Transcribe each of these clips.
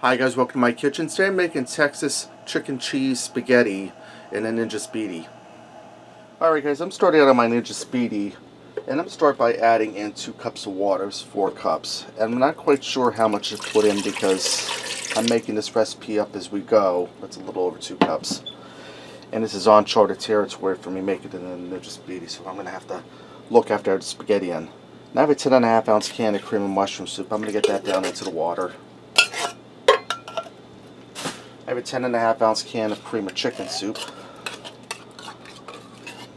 Hi guys, welcome to my kitchen. Today I'm making Texas chicken cheese spaghetti in a Ninja Speedi. Alright guys, I'm starting out on my Ninja Speedi, and I'm going to start by adding in 2 cups of water. It's 4 cups. And I'm not quite sure how much to put in because I'm making this recipe up as we go. That's a little over 2 cups. And this is uncharted territory for me making it in a Ninja Speedi, so I'm going to have to look after the spaghetti in. Now I have a 10.5 ounce can of cream and mushroom soup. I'm going to get that down into the water. I have a 10.5 ounce can of cream of chicken soup.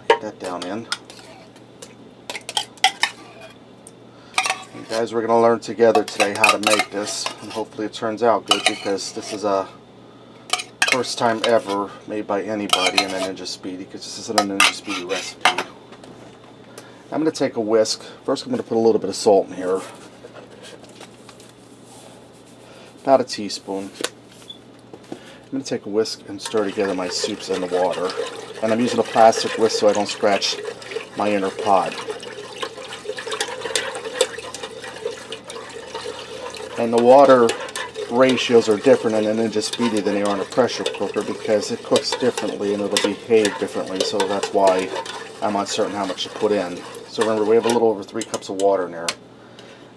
Get that down in. And guys, we're going to learn together today how to make this, and hopefully it turns out good because this is a first time ever made by anybody in a Ninja Speedi, because this isn't a Ninja Speedi recipe. I'm going to take a whisk. First I'm going to put a little bit of salt in here. About a teaspoon. I'm going to take a whisk and stir together my soups and the water. And I'm using a plastic whisk so I don't scratch my inner pot. And the water ratios are different in a Ninja Speedi than they are in a pressure cooker because it cooks differently and it'll behave differently. So that's why I'm uncertain how much to put in. So remember, we have a little over 3 cups of water in there.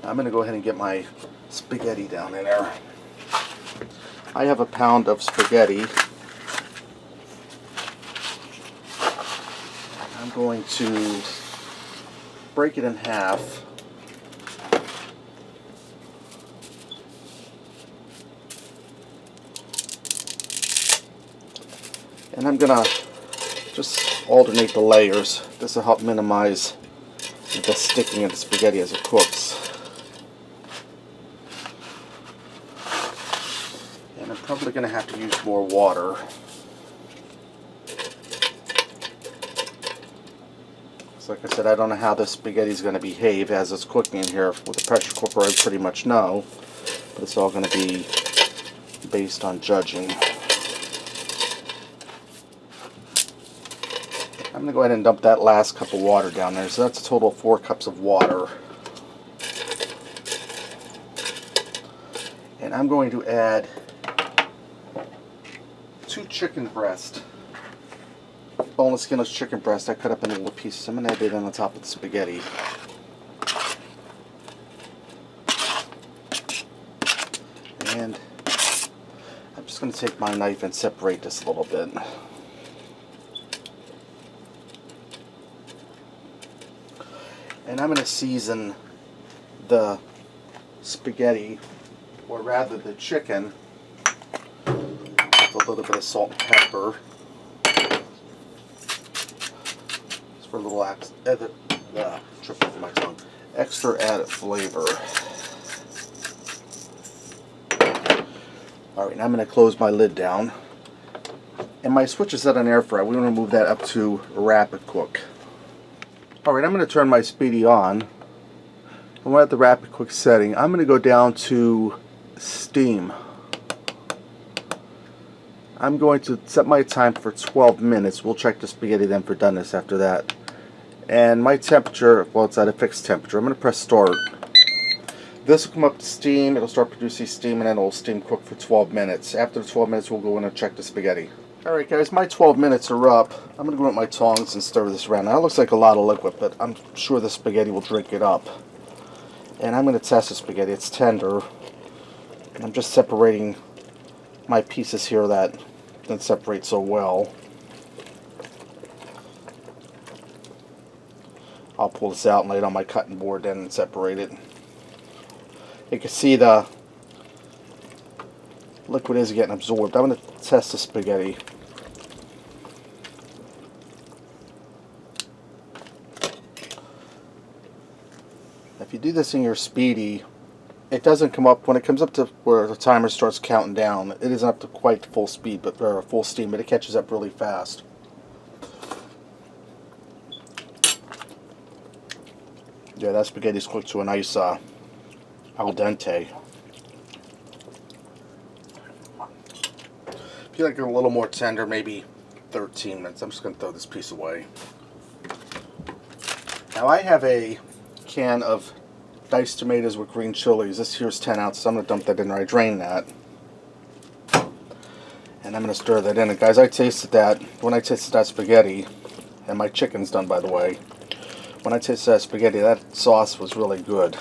I'm going to go ahead and get my spaghetti down in there. I have a pound of spaghetti. I'm going to break it in half. And I'm going to just alternate the layers. This will help minimize the sticking of the spaghetti as it cooks. And I'm probably going to have to use more water. So like I said, I don't know how this spaghetti is going to behave as it's cooking in here. With the pressure cooker, I pretty much know, but it's all going to be based on judging. I'm going to go ahead and dump that last cup of water down there. So that's a total of 4 cups of water. And I'm going to add 2 chicken breast, boneless, skinless chicken breast I cut up into little pieces. I'm going to add it on the top of the spaghetti. And I'm just going to take my knife and separate this a little bit. And I'm going to season the spaghetti, or rather the chicken, with a little bit of salt and pepper. Just for a little trip over my tongue. Extra added flavor. Alright, now I'm going to close my lid down. And my switch is set on air fry. We want to move that up to rapid cook. Alright, I'm going to turn my Speedi on. And we're at the rapid cook setting. I'm going to go down to steam. I'm going to set my time for 12 minutes. We'll check the spaghetti then for doneness after that. And my temperature, well, it's at a fixed temperature. I'm going to press start. This will come up to steam. It'll start producing steam, and then it'll steam cook for 12 minutes. After the 12 minutes, we'll go in and check the spaghetti. Alright guys, my 12 minutes are up. I'm going to go with my tongs and stir this around. Now, it looks like a lot of liquid, but I'm sure the spaghetti will drink it up. And I'm going to test the spaghetti. It's tender. And I'm just separating my pieces here that didn't separate so well. I'll pull this out and lay it on my cutting board then and separate it. You can see the liquid is getting absorbed. I'm going to test the spaghetti. If you do this in your Speedi, it doesn't come up, when it comes up to where the timer starts counting down, it isn't up to quite full speed, or full steam, but it catches up really fast. Yeah, that spaghetti's cooked to a nice al dente. If you like it a little more tender, maybe 13 minutes. I'm just going to throw this piece away. Now I have a can of diced tomatoes with green chilies. This here's 10 ounces. I'm going to dump that in there. I drained that. And I'm going to stir that in. And guys, I tasted that. When I tasted that spaghetti, and my chicken's done, by the way. When I tasted that spaghetti, that sauce was really good.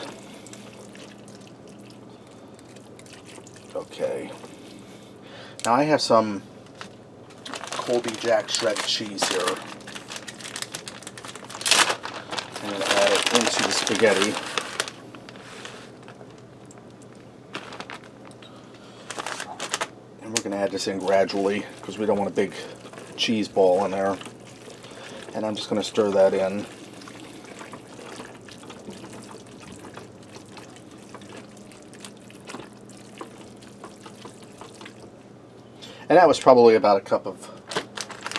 Okay. Now I have some Colby Jack shredded cheese here. I'm going to add it into the spaghetti. And we're going to add this in gradually because we don't want a big cheese ball in there. And I'm just going to stir that in. And that was probably about a cup of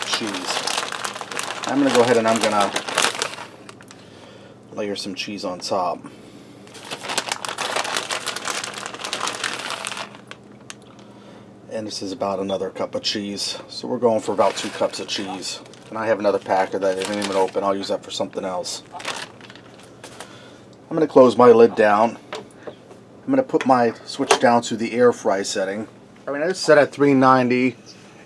cheese. I'm going to go ahead and I'm going to layer some cheese on top. And this is about another cup of cheese. So we're going for about 2 cups of cheese. And I have another packet that I didn't even open. I'll use that for something else. I'm going to close my lid down. I'm going to put my switch down to the air fry setting. I mean, it's set at 390,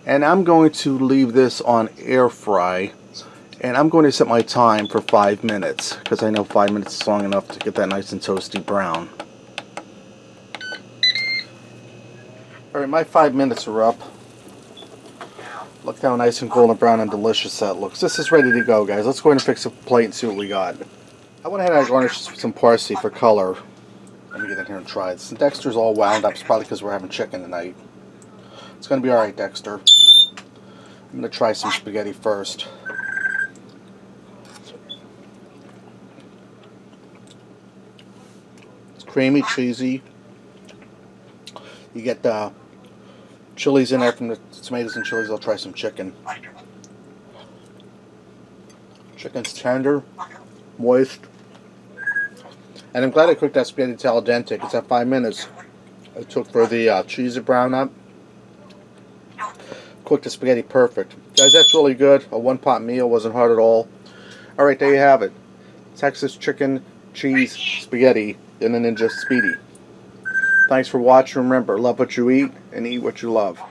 and I'm going to leave this on air fry, and I'm going to set my time for 5 minutes because I know 5 minutes is long enough to get that nice and toasty brown. Alright, my 5 minutes are up. Look how nice and golden brown and delicious that looks. This is ready to go, guys. Let's go ahead and fix a plate and see what we got. I went ahead and garnished some parsley for color. Let me get in here and try this. Dexter's all wound up. It's probably because we're having chicken tonight. It's going to be alright, Dexter. I'm going to try some spaghetti first. It's creamy, cheesy. You get the chilies in there from the tomatoes and chilies. I'll try some chicken. Chicken's tender, moist. And I'm glad I cooked that spaghetti till al dente. It's at 5 minutes. I took for the cheese to brown up. Cooked the spaghetti perfect. Guys, that's really good. A one-pot meal. Wasn't hard at all. Alright, there you have it. Texas chicken, cheese, spaghetti, and then just Speedi. Thanks for watching. Remember, love what you eat and eat what you love.